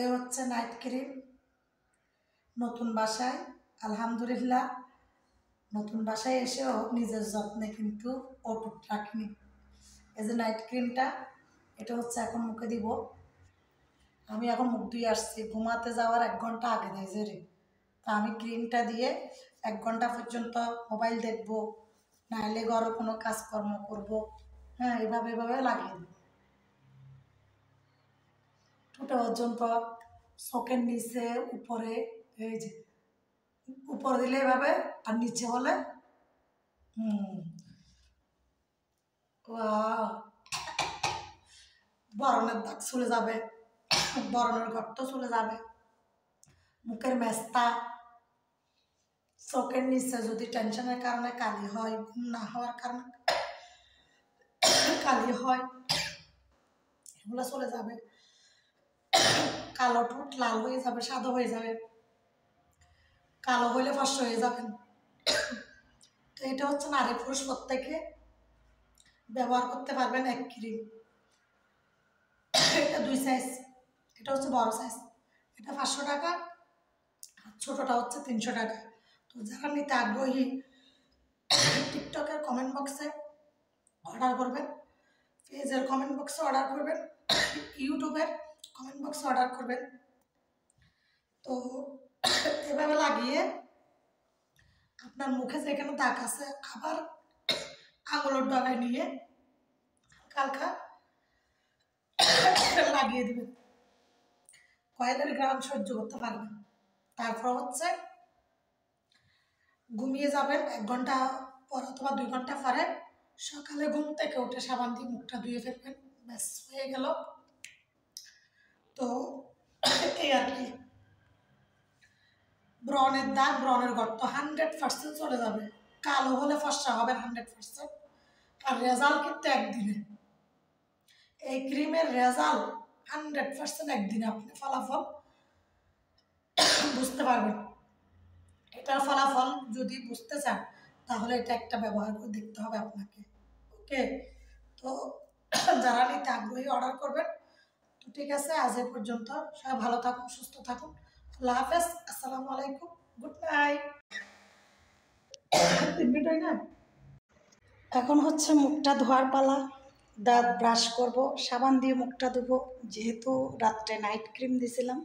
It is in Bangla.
এ হচ্ছে নাইট ক্রিম নতুন বাসায়। আলহামদুলিল্লাহ, নতুন বাসায় এসেও নিজের যত্নে কিন্তু অটুট রাখিনি। এই যে নাইট ক্রিমটা, এটা হচ্ছে এখন মুখে দিব। আমি এখন মুখ ধুয়ে আসছি, ঘুমাতে যাওয়ার 1 ঘন্টা আগে দেয় যে রে, তা আমি ক্রিমটা দিয়ে 1 ঘন্টা পর্যন্ত মোবাইল দেখবো, নাহলে ঘরে কোনো কাজকর্ম করব। হ্যাঁ, এভাবে এভাবে লাগিয়ে দেবো ঠোঁটে পর্যন্ত, চোখের নিচে, উপরে। এই যে উপর দিলে এভাবে, আর নিচে হলে বরণের দাগ চলে যাবে, বরণের গর্ত চলে যাবে, মুখের মেস্তা, চোখের নিচে যদি টেনশনের কারণে কালি হয়, ঘুম না হওয়ার কারণে কালি হয়, এগুলো চলে যাবে। কালো ঠোঁট লাল হয়ে যাবে, সাদা হয়ে যাবে, কালো হইলে ফর্সা হয়ে যাবেন। তো এটা হচ্ছে নারী পুরুষ প্রত্যেকে ব্যবহার করতে পারবেন এক ক্রিম। এটা 2 সাইজ, এটা হচ্ছে বড় সাইজ, এটা 500 টাকা, আর ছোটটা হচ্ছে 300 টাকা। তো যারা নিতে আগ্রহী, টিকটকের কমেন্ট বক্সে অর্ডার করবেন, পেজের কমেন্ট বক্সে অর্ডার করবেন, ইউটিউবের কমেন্ট বক্সে অর্ডার করবেন। তো এভাবে লাগিয়ে আপনার মুখে যেখানে দাগ আছে, আবার আঙুলের ডগায় নিয়ে হালকা লাগিয়ে দেবেন। কয়েলের গ্রাম সহ্য করতে পারবেন। তারপর হচ্ছে ঘুমিয়ে যাবেন 1 ঘন্টা পর অথবা 2 ঘন্টা পরে, সকালে ঘুম থেকে উঠে সাবান দিয়ে মুখটা ধুয়ে ফেলবেন, ব্যাস হয়ে গেল। তো এই আর কি, ব্রণের দাগ, ব্রণের গর্ত 100% চলে যাবে, কালো হলে ফর্সা হবে 100%। আর রেজাল্ট কিন্তু একদিনে, এই ক্রিমের রেজাল্ট 100% একদিনে আপনি ফলাফল বুঝতে পারবেন। এটার ফলাফল যদি বুঝতে চান, তাহলে এটা একটা ব্যবহার করে দেখতে হবে আপনাকে। ওকে, তো যারা নিতে আগ্রহী অর্ডার করবেন। তো ঠিক আছে, আজ এ পর্যন্ত। সবাই ভালো থাকুন, সুস্থ থাকুন। আল্লাহ হাফেজ, আসসালামু আলাইকুম, গুড নাইট। 3 মিনিট হয় না। এখন হচ্ছে মুখটা ধোয়ার পালা, দাঁত ব্রাশ করব, সাবান দিয়ে মুখটা ধুবো, যেহেতু রাত্রে নাইট ক্রিম দিয়েছিলাম।